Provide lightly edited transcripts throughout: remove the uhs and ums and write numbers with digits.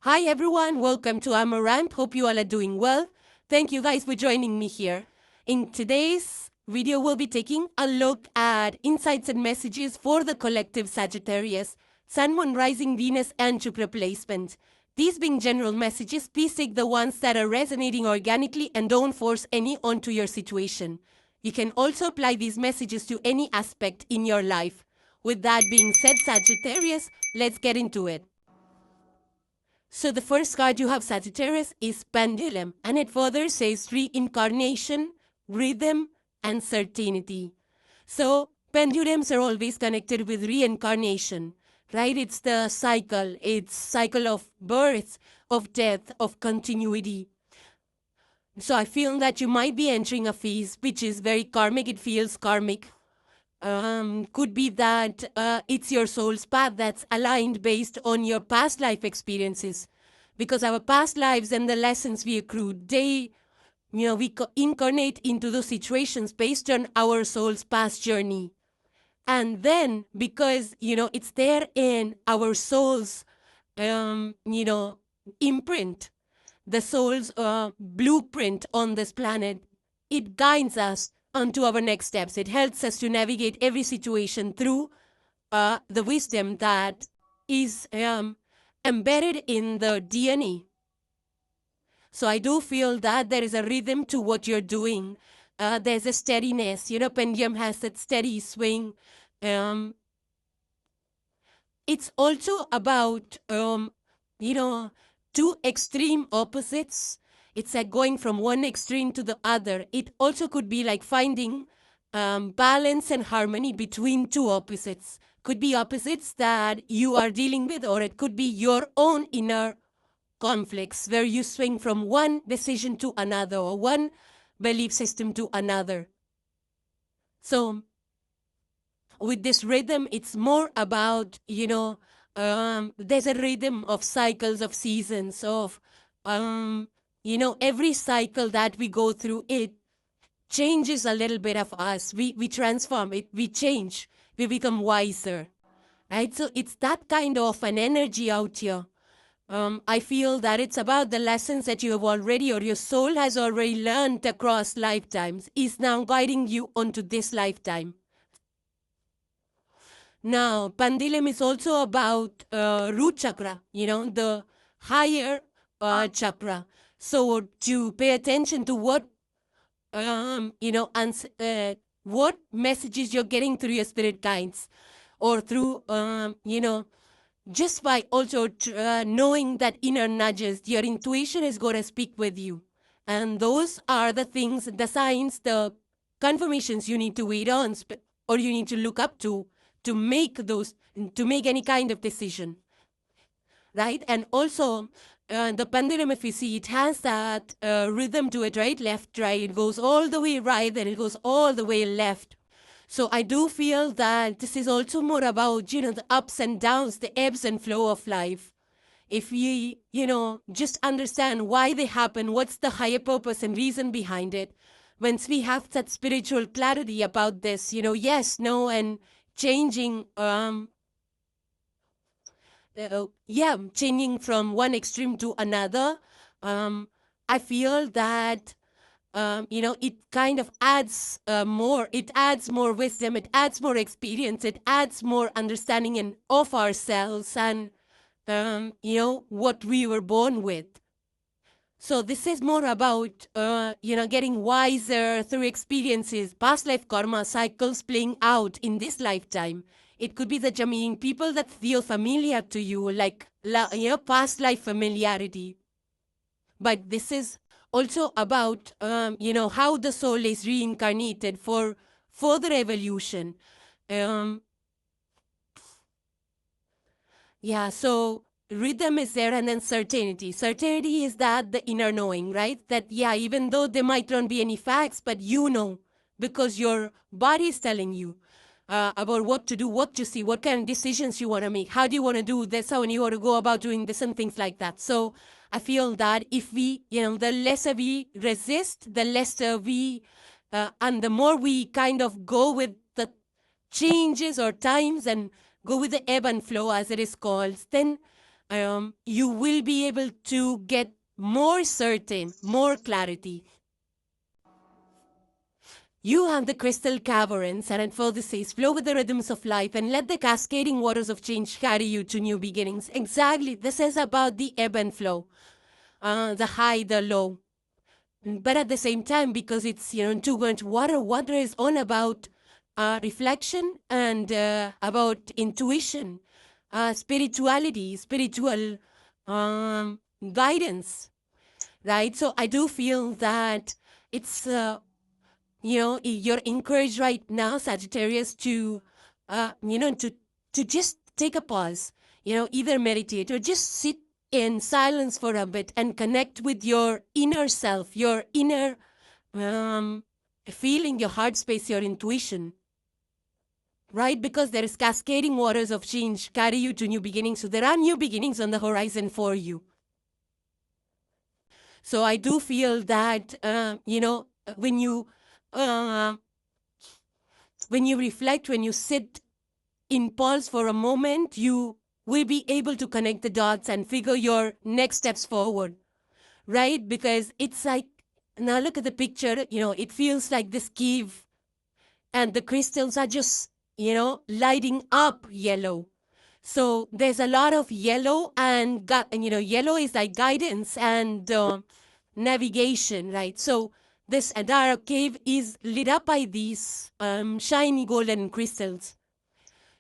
Hi everyone, welcome to Amaranth. Hope you all are doing well. Thank you guys for joining me here. In today's video, we'll be taking a look at insights and messages for the collective Sagittarius, Sun, Moon, Rising, Venus, and Jupiter placement. These being general messages, please take the ones that are resonating organically and don't force any onto your situation. You can also apply these messages to any aspect in your life. With that being said, Sagittarius, let's get into it. So the first card you have, Sagittarius, is Pendulum, and it further says reincarnation, rhythm, and certainty. So pendulums are always connected with reincarnation, right? It's the cycle. It's cycle of birth, of death, of continuity. So I feel that you might be entering a phase which is very karmic. It feels karmic. Could be that it's your soul's path that's aligned based on your past life experiences, because our past lives and the lessons we accrued, we incarnate into those situations based on our soul's past journey. And then because, it's there in our soul's, imprint, the soul's blueprint on this planet, it guides us onto our next steps. It helps us to navigate every situation through the wisdom that is embedded in the DNA. So I do feel that there is a rhythm to what you're doing. There's a steadiness. Pendulum has that steady swing. It's also about, two extreme opposites. It's like going from one extreme to the other. It also could be like finding balance and harmony between two opposites. Could be opposites that you are dealing with, or it could be your own inner conflicts where you swing from one decision to another, or one belief system to another. So with this rhythm, it's more about, there's a rhythm of cycles, of seasons, of every cycle that we go through, it changes a little bit of us. We transform it, we change, we become wiser, right? So it's that kind of an energy out here. I feel that it's about the lessons that you have already, or your soul has already learned across lifetimes, is now guiding you onto this lifetime. Now, Pendulum is also about root chakra, the higher chakra. So to pay attention to what, what messages you're getting through your spirit guides, or through, just by also knowing that inner nudges, your intuition is going to speak with you. And those are the things, the signs, the confirmations you need to wait on, or you need to look up to make any kind of decision, right? And also, the pendulum, if you see, it has that rhythm to it, right? Left, right. It goes all the way right, then it goes all the way left. So I do feel that this is also more about, the ups and downs, the ebbs and flow of life. If we, just understand why they happen, what's the higher purpose and reason behind it, once we have that spiritual clarity about this, yes, no, and changing, changing from one extreme to another, I feel that, it kind of adds more. It adds more wisdom. It adds more experience. It adds more understanding of ourselves and, what we were born with. So this is more about, getting wiser through experiences, past life karma cycles playing out in this lifetime. It could be the Gemini people that feel familiar to you, like, past life familiarity. But this is also about, how the soul is reincarnated for further evolution. So rhythm is there, and then certainty. Certainty is that the inner knowing, right? That, even though there might not be any facts, but because your body is telling you about what to do, what to see, what kind of decisions you want to make, how do you want to do this, how you want to go about doing this, and things like that. So I feel that if we, the lesser we resist, the lesser we, and the more we kind of go with the changes or times and go with the ebb and flow, as it is called, then you will be able to get more certain, more clarity. You have the crystal caverns, and unfold the says, flow with the rhythms of life and let the cascading waters of change carry you to new beginnings. Exactly. This is about the ebb and flow, the high, the low. But at the same time, because it's, too much water, water is all about reflection and about intuition, spirituality, spiritual guidance, right? So I do feel that it's you're encouraged right now, Sagittarius, to to just take a pause, either meditate or just sit in silence for a bit and connect with your inner self, your inner feeling, your heart space, your intuition, right? Because there is cascading waters of change carry you to new beginnings. So there are new beginnings on the horizon for you. So I do feel that, when you reflect, when you sit in pause for a moment, you will be able to connect the dots and figure your next steps forward, right? Because it's like, now look at the picture, it feels like this cave and the crystals are just, lighting up yellow. So there's a lot of yellow and yellow is like guidance and navigation, right? So this Adara cave is lit up by these shiny golden crystals.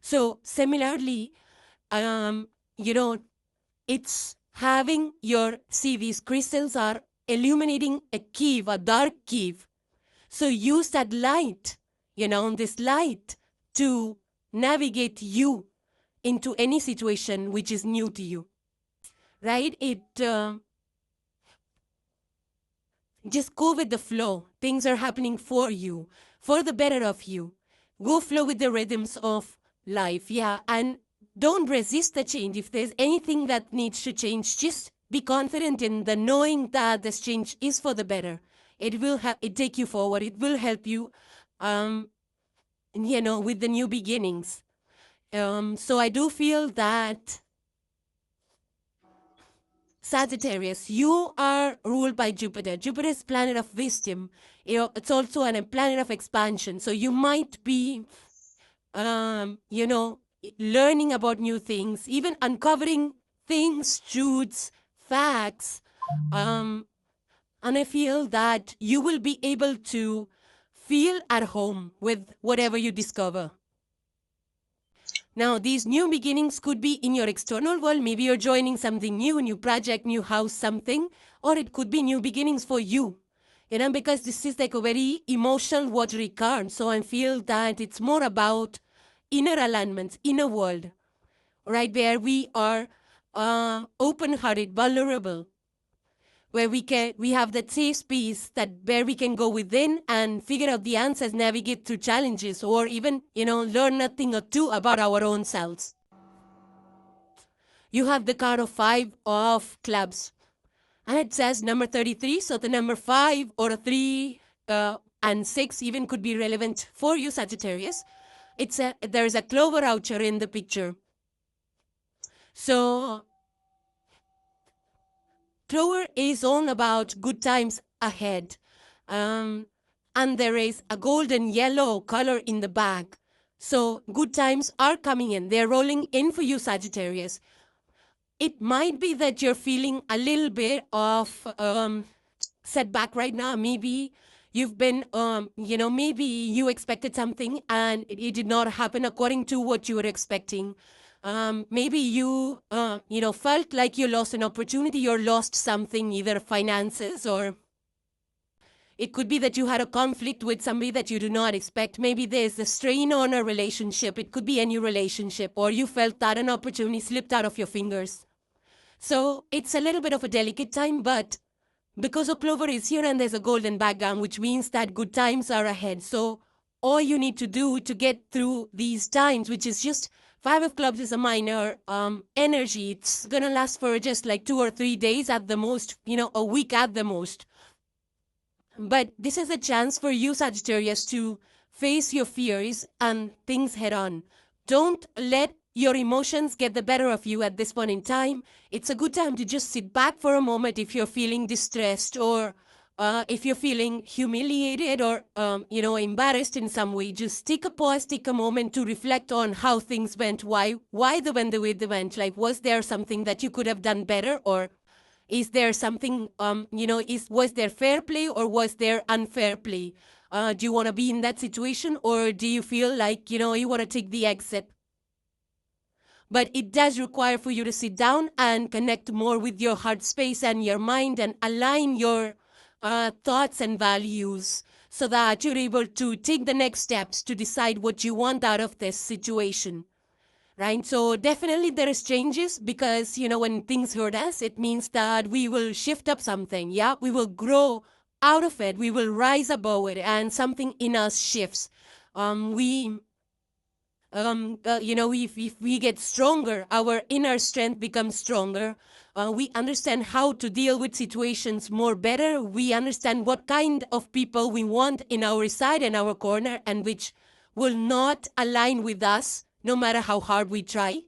So similarly, it's having these crystals are illuminating a cave, a dark cave. So use that light, this light to navigate you into any situation which is new to you, right? Just go with the flow. Things are happening for you, for the better of you. Go flow with the rhythms of life, yeah. And don't resist the change. If there's anything that needs to change, just be confident in the knowing that this change is for the better. It will take you forward. It will help you, with the new beginnings. So I do feel that Sagittarius, you are ruled by Jupiter. Jupiter is planet of wisdom. It's also a planet of expansion. So you might be, learning about new things, even uncovering things, truths, facts. And I feel that you will be able to feel at home with whatever you discover. Now, these new beginnings could be in your external world. Maybe you're joining something new, new project, new house, something. Or it could be new beginnings for you. Because this is like a very emotional, watery card. So I feel that it's more about inner alignments, inner world, right? Where we are open-hearted, vulnerable. Where we have that safe space where we can go within and figure out the answers, navigate through challenges, or even, learn a thing or two about our own selves. You have the card of 5 of clubs. And it says number 33, so the number 5 or 3 and 6 even could be relevant for you, Sagittarius. There's a clover oucher in the picture. So clover is all about good times ahead. And there is a golden yellow color in the back. So good times are coming in. They're rolling in for you, Sagittarius. It might be that you're feeling a little bit of setback right now. Maybe you've been, maybe you expected something and it did not happen according to what you were expecting. Maybe you, felt like you lost an opportunity or lost something, either finances or it could be that you had a conflict with somebody that you do not expect. Maybe there's a strain on a relationship. It could be a new relationship, or you felt that an opportunity slipped out of your fingers. So it's a little bit of a delicate time, but because of clover is here and there's a golden background, which means that good times are ahead. So all you need to do to get through these times, which is just 5 of clubs is a minor energy. It's going to last for just like 2 or 3 days at the most, a week at the most. But this is a chance for you, Sagittarius, to face your fears and things head on. Don't let your emotions get the better of you at this point in time, it's a good time to just sit back for a moment if you're feeling distressed, or if you're feeling humiliated or, embarrassed in some way. Just take a pause, take a moment to reflect on how things went, why they went the way they went. Like, was there something that you could have done better, or is there something, was there fair play or was there unfair play? Do you want to be in that situation, or do you feel like, you want to take the exit? But it does require for you to sit down and connect more with your heart space and your mind, and align your thoughts and values so that you're able to take the next steps to decide what you want out of this situation. Right? So definitely there is changes, because, when things hurt us, it means that we will shift up something. Yeah, we will grow out of it. We will rise above it, and something in us shifts. If we get stronger, our inner strength becomes stronger. We understand how to deal with situations more better. We understand what kind of people we want in our side and our corner, and which will not align with us no matter how hard we try.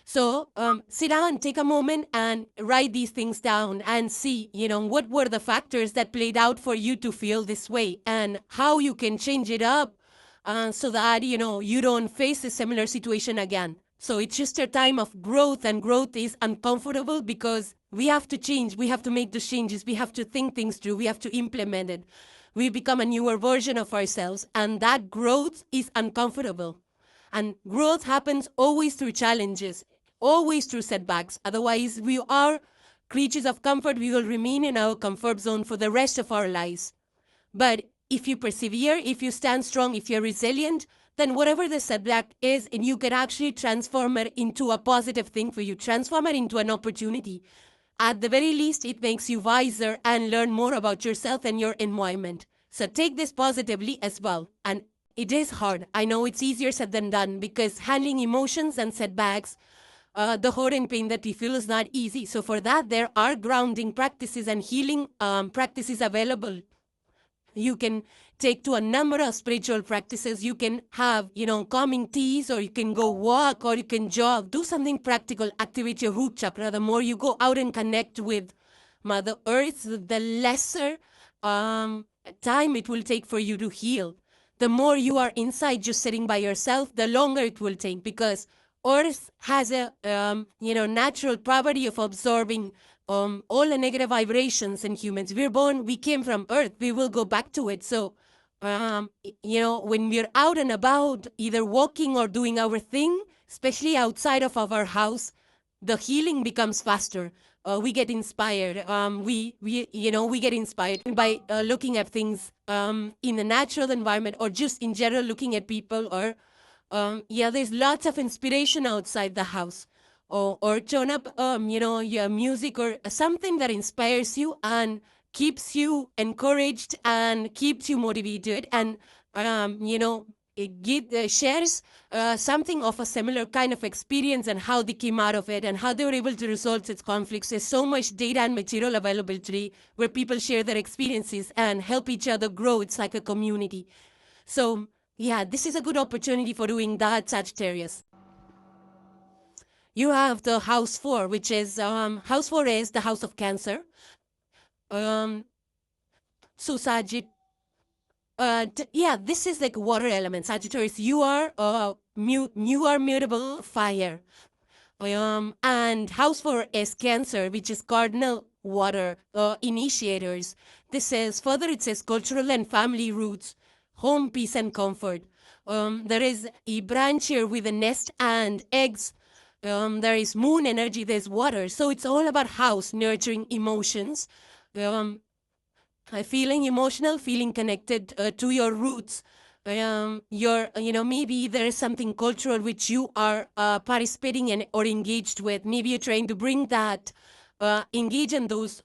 So sit down, take a moment and write these things down and see, what were the factors that played out for you to feel this way, and how you can change it up so that, you don't face a similar situation again. So it's just a time of growth, and growth is uncomfortable because we have to change. We have to make those changes. We have to think things through. We have to implement it. We become a newer version of ourselves, and that growth is uncomfortable. And growth happens always through challenges, always through setbacks. Otherwise, we are creatures of comfort. We will remain in our comfort zone for the rest of our lives. But if you persevere, if you stand strong, if you're resilient, then whatever the setback is, and you can actually transform it into a positive thing for you, transform it into an opportunity. At the very least, it makes you wiser and learn more about yourself and your environment. So take this positively as well. And it is hard. I know it's easier said than done, because handling emotions and setbacks, the hurt and pain that we feel, is not easy. So for that, there are grounding practices and healing practices available. You can take to a number of spiritual practices. You can have, calming teas, or you can go walk, or you can jog. Do something practical. Activate your root chakra. The more you go out and connect with Mother Earth, the lesser time it will take for you to heal. The more you are inside just sitting by yourself, the longer it will take, because Earth has a natural property of absorbing all the negative vibrations in humans. We came from Earth, we will go back to it. So, when we're out and about, either walking or doing our thing, especially outside of our house, the healing becomes faster. We get inspired. We get inspired by looking at things in a natural environment, or just in general looking at people, or there's lots of inspiration outside the house. Or turn up, your music, or something that inspires you and keeps you encouraged and keeps you motivated, and, it shares something of a similar kind of experience, and how they came out of it, and how they were able to resolve its conflicts. There's so much data and material available today where people share their experiences and help each other grow. It's like a community. So, this is a good opportunity for doing that, Sagittarius. You have the house 4, which is, house 4 is the house of Cancer. So this is like water element. Sagittarius, you are mutable fire. And house 4 is Cancer, which is cardinal water, initiators. This is, further it says cultural and family roots, home, peace and comfort. There is a branch here with a nest and eggs. There is moon energy, there's water. So it's all about house, nurturing emotions, feeling emotional, feeling connected to your roots. Maybe there is something cultural which you are participating in or engaged with. Maybe you're trying to bring that, engage in those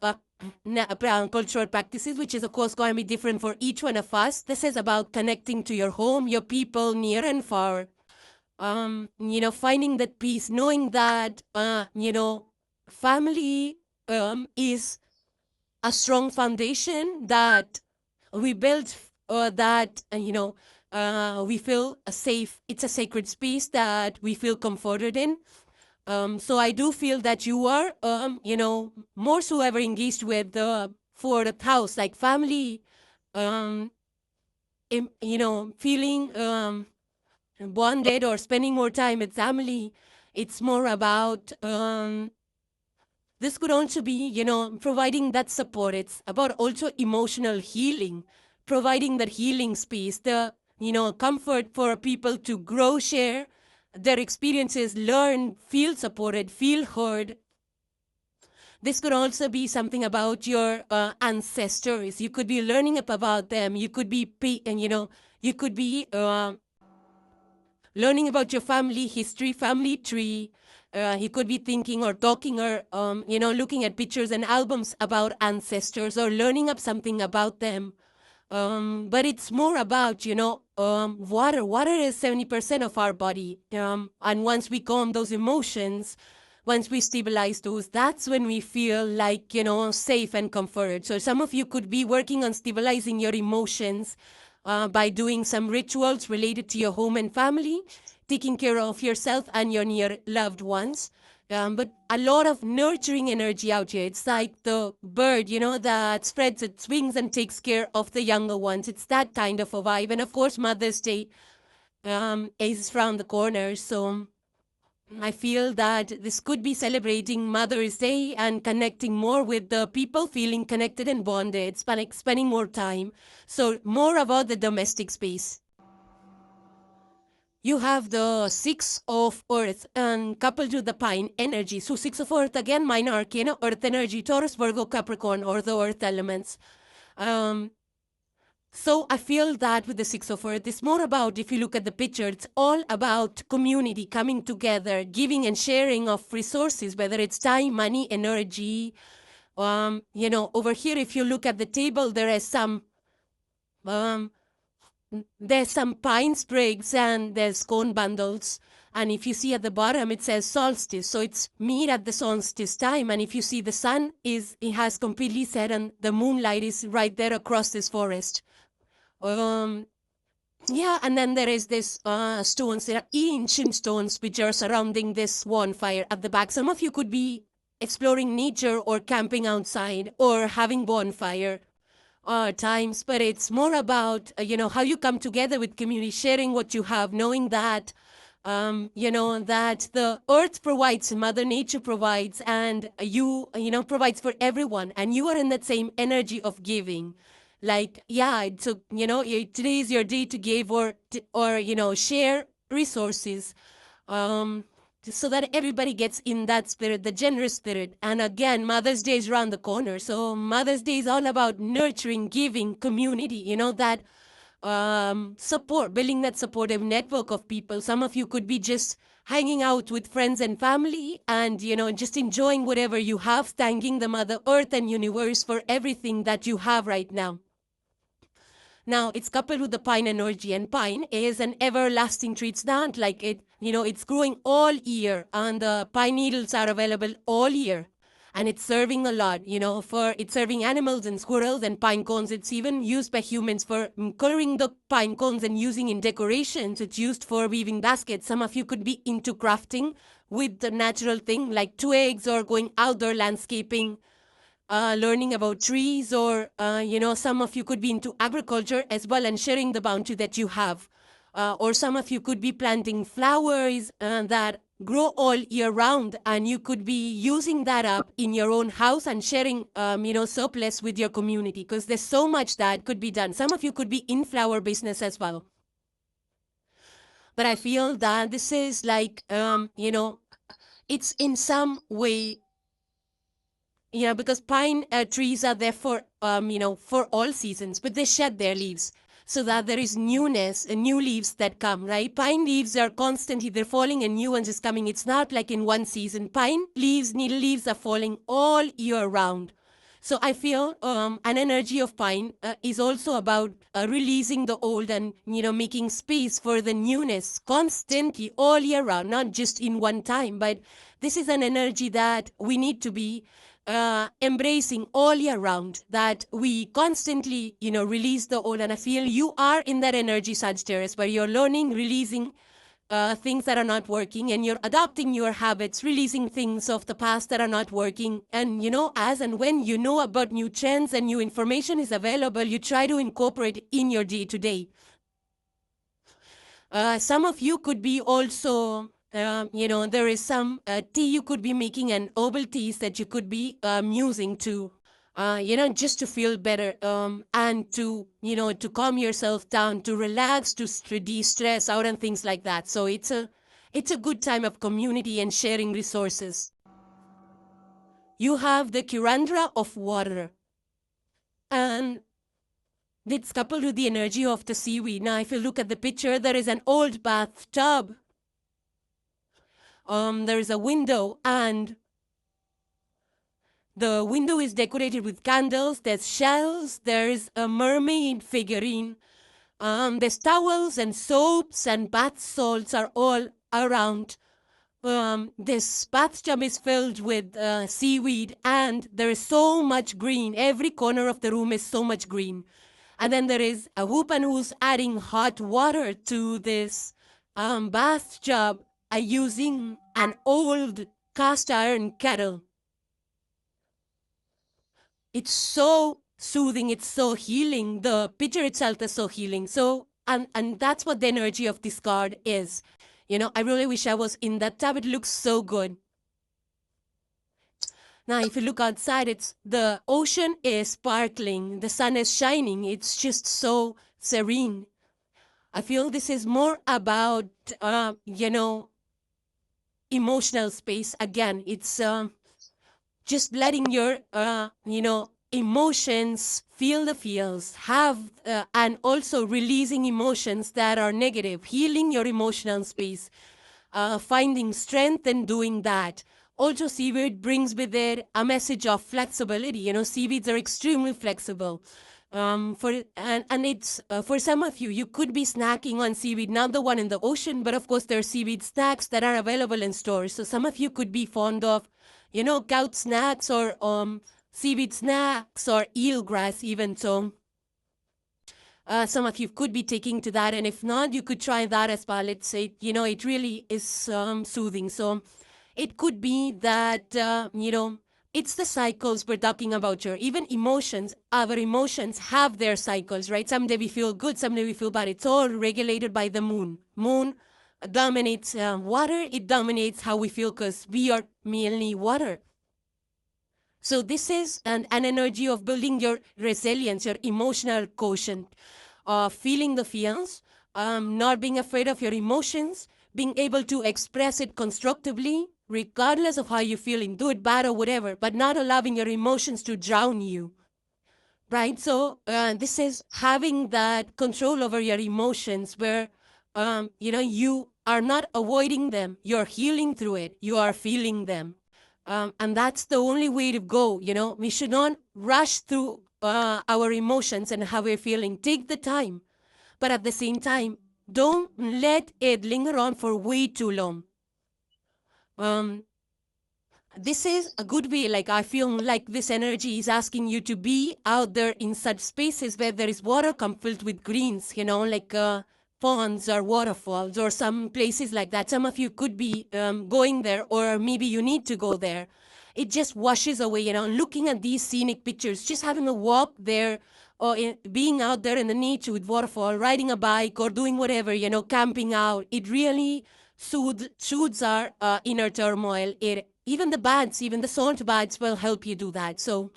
cultural practices, which is of course going to be different for each one of us. This is about connecting to your home, your people near and far. Finding that peace, knowing that, family is a strong foundation that we build, that, we feel safe. It's a sacred space that we feel comforted in. So I do feel that you are, more so ever engaged with the fourth house, like family, feeling bonded or spending more time with family. It's more about, this could also be, providing that support. It's about also emotional healing, providing that healing space, the, comfort for people to grow, share their experiences, learn, feel supported, feel heard. This could also be something about your ancestors. You could be learning up about them. You could be, you could be learning about your family history, family tree. You could be thinking or talking or, looking at pictures and albums about ancestors or learning up something about them. But it's more about, water. Water is 70% of our body. And once we calm those emotions, once we stabilize those, that's when we feel like, safe and comforted. So some of you could be working on stabilizing your emotions by doing some rituals related to your home and family, taking care of yourself and your near loved ones. But a lot of nurturing energy out here. It's like the bird, that spreads its wings and takes care of the younger ones. It's that kind of a vibe. And of course, Mother's Day is around the corner. So I feel that this could be celebrating Mother's Day and connecting more with the people, feeling connected and bonded, spending more time. So more about the domestic space. You have the Six of Earth and coupled to the Pine energy. So Six of Earth, again, minor arcana, Earth energy, Taurus, Virgo, Capricorn, or the Earth elements. So I feel that with the Six of Earth, it's more about, if you look at the picture, it's all about community coming together, giving and sharing of resources, whether it's time, money, energy. Over here, if you look at the table, there is some there's some pine sprigs and there's cone bundles. And if you see at the bottom, it says solstice. So it's meet at the solstice time. And if you see the sun it has completely set and the moonlight is right there across this forest. Yeah, and then there is this stones. There are ancient stones which are surrounding this bonfire at the back. Some of you could be exploring nature or camping outside or having bonfire times, but it's more about, how you come together with community, sharing what you have, knowing that, that the earth provides, Mother Nature provides, and provides for everyone. And you are in that same energy of giving. Like, yeah, so, today is your day to give or share resources. So that everybody gets in that spirit, the generous spirit. And again, Mother's Day is around the corner. So Mother's Day is all about nurturing, giving, community, that support, building that supportive network of people. Some of you could be just hanging out with friends and family and, just enjoying whatever you have, thanking the Mother Earth and universe for everything that you have right now. Now, it's coupled with the pine energy, and pine is an everlasting tree. It's not like it, it's growing all year, and the pine needles are available all year. And it's serving a lot, it's serving animals and squirrels and pine cones. It's even used by humans for coloring the pine cones and using in decorations. It's used for weaving baskets. Some of you could be into crafting with the natural thing like twigs or going outdoor landscaping. Learning about trees or, some of you could be into agriculture as well and sharing the bounty that you have. Or some of you could be planting flowers that grow all year round, and you could be using that up in your own house and sharing, surplus with your community, because there's so much that could be done. Some of you could be in flower business as well. But I feel that this is like, it's in some way, because pine trees are there for, for all seasons, but they shed their leaves so that there is newness and new leaves that come, right? Pine leaves are constantly, they're falling and new ones is coming. It's not like in one season. Pine leaves, needle leaves are falling all year round. So I feel an energy of pine is also about releasing the old and, making space for the newness constantly all year round, not just in one time, but this is an energy that we need to be embracing all year round, that we constantly, release the old. And I feel you are in that energy, Sagittarius, where you're learning, releasing things that are not working, and you're adopting your habits, releasing things of the past that are not working. And, as and when you know about new trends and new information is available, you try to incorporate in your day-to-day. Some of you could be also, there is some tea you could be making, and herbal teas that you could be using to, just to feel better, and to, to calm yourself down, to relax, to de-stress out and things like that. So it's a good time of community and sharing resources. You have the Curandra of water. And it's coupled with the energy of the seaweed. Now, if you look at the picture, there is an old bathtub. There is a window, and the window is decorated with candles. There's shells. There's a mermaid figurine. There's towels and soaps and bath salts are all around. This bathtub is filled with seaweed, and there is so much green. Every corner of the room is so much green. And then there is a woman who's adding hot water to this bathtub using an old cast iron kettle. It's so soothing. It's so healing. The picture itself is so healing. So, and that's what the energy of this card is. I really wish I was in that tub. It looks so good. Now, if you look outside, the ocean is sparkling. The sun is shining. It's just so serene. I feel this is more about, emotional space. Again, it's just letting your, emotions feel the feels, and also releasing emotions that are negative, healing your emotional space, finding strength in doing that. Also, seaweed brings with it a message of flexibility. Seaweeds are extremely flexible. It's for some of you, you could be snacking on seaweed, not the one in the ocean, but of course there are seaweed snacks that are available in stores. So some of you could be fond of, gout snacks or seaweed snacks or eelgrass even. So some of you could be taking to that, and if not, you could try that as well. It really is soothing. So it could be that, it's the cycles we're talking about here. Even emotions, our emotions have their cycles, right? Someday we feel good, someday we feel bad. It's all regulated by the moon. Moon dominates water. It dominates how we feel because we are mainly water. So this is an energy of building your resilience, your emotional quotient, feeling the feels, not being afraid of your emotions, being able to express it constructively, regardless of how you're feeling, do it bad or whatever, but not allowing your emotions to drown you, right? So this is having that control over your emotions where, you are not avoiding them. You're healing through it. You are feeling them. And that's the only way to go. We should not rush through our emotions and how we're feeling. Take the time. But at the same time, don't let it linger on for way too long. This is a good way. Like, I feel like this energy is asking you to be out there in such spaces where there is water filled with greens, like ponds or waterfalls or some places like that. Some of you could be going there, or maybe you need to go there. It just washes away, looking at these scenic pictures, just having a walk there, or being out there in the nature with waterfall, riding a bike or doing whatever, camping out. It really soothes our inner turmoil. Even the salt baths will help you do that. So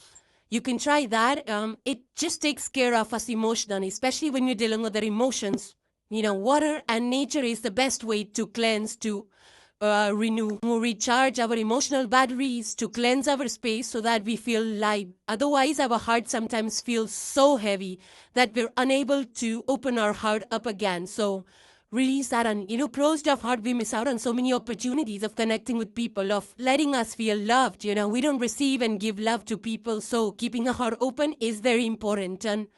you can try that. It just takes care of us emotionally, especially when you're dealing with their emotions. Water and nature is the best way to cleanse, to renew, to recharge our emotional batteries, to cleanse our space so that we feel light. Otherwise, our heart sometimes feels so heavy that we're unable to open our heart up again. So release that, and closed off heart, we miss out on so many opportunities of connecting with people, of letting us feel loved. We don't receive and give love to people, so keeping a heart open is very important, and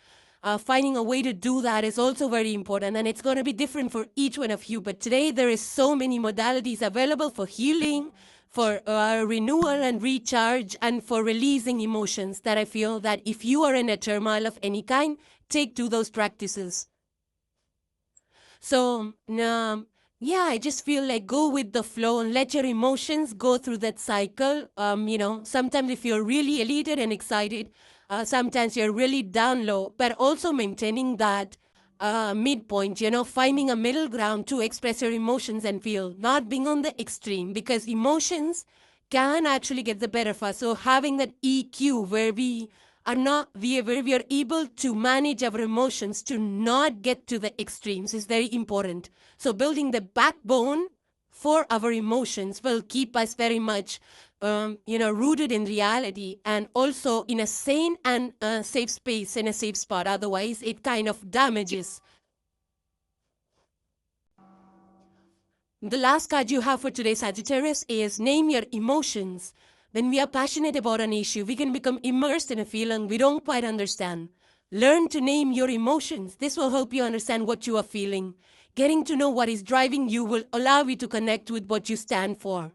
finding a way to do that is also very important, and it's going to be different for each one of you. But today there is so many modalities available for healing, for renewal and recharge, and for releasing emotions that I feel that if you are in a turmoil of any kind, take to those practices. So, yeah, I just feel like go with the flow and let your emotions go through that cycle. Sometimes if you're really elated and excited, sometimes you're really down low, but also maintaining that midpoint, finding a middle ground to express your emotions and feel, not being on the extreme, because emotions can actually get the better of us. So having that EQ where we are able to manage our emotions to not get to the extremes is very important. So building the backbone for our emotions will keep us very much, rooted in reality, and also in a sane and safe space, in a safe spot. Otherwise, it kind of damages. The last card you have for today, Sagittarius, is name your emotions. When we are passionate about an issue, we can become immersed in a feeling we don't quite understand. Learn to name your emotions. This will help you understand what you are feeling. Getting to know what is driving you will allow you to connect with what you stand for.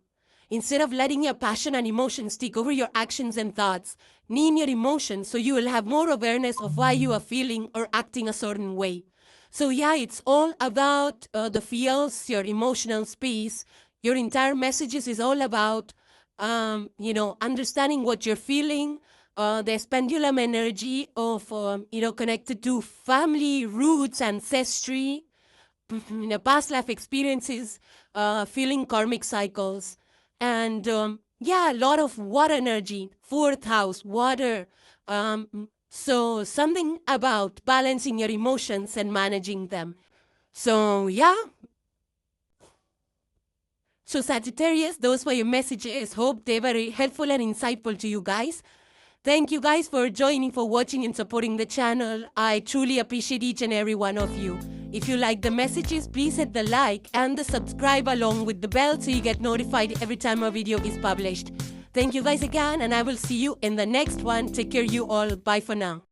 Instead of letting your passion and emotions take over your actions and thoughts, name your emotions so you will have more awareness of why you are feeling or acting a certain way. So yeah, it's all about the feels, your emotional space. Your entire messages is all about understanding what you're feeling, there's pendulum energy of, connected to family, roots, ancestry, past life experiences, feeling karmic cycles, and a lot of water energy, fourth house, water. So something about balancing your emotions and managing them. So yeah. So Sagittarius, those were your messages. Hope they were helpful and insightful to you guys. Thank you guys for joining, for watching and supporting the channel. I truly appreciate each and every one of you. If you like the messages, please hit the like and the subscribe along with the bell so you get notified every time a video is published. Thank you guys again, and I will see you in the next one. Take care you all. Bye for now.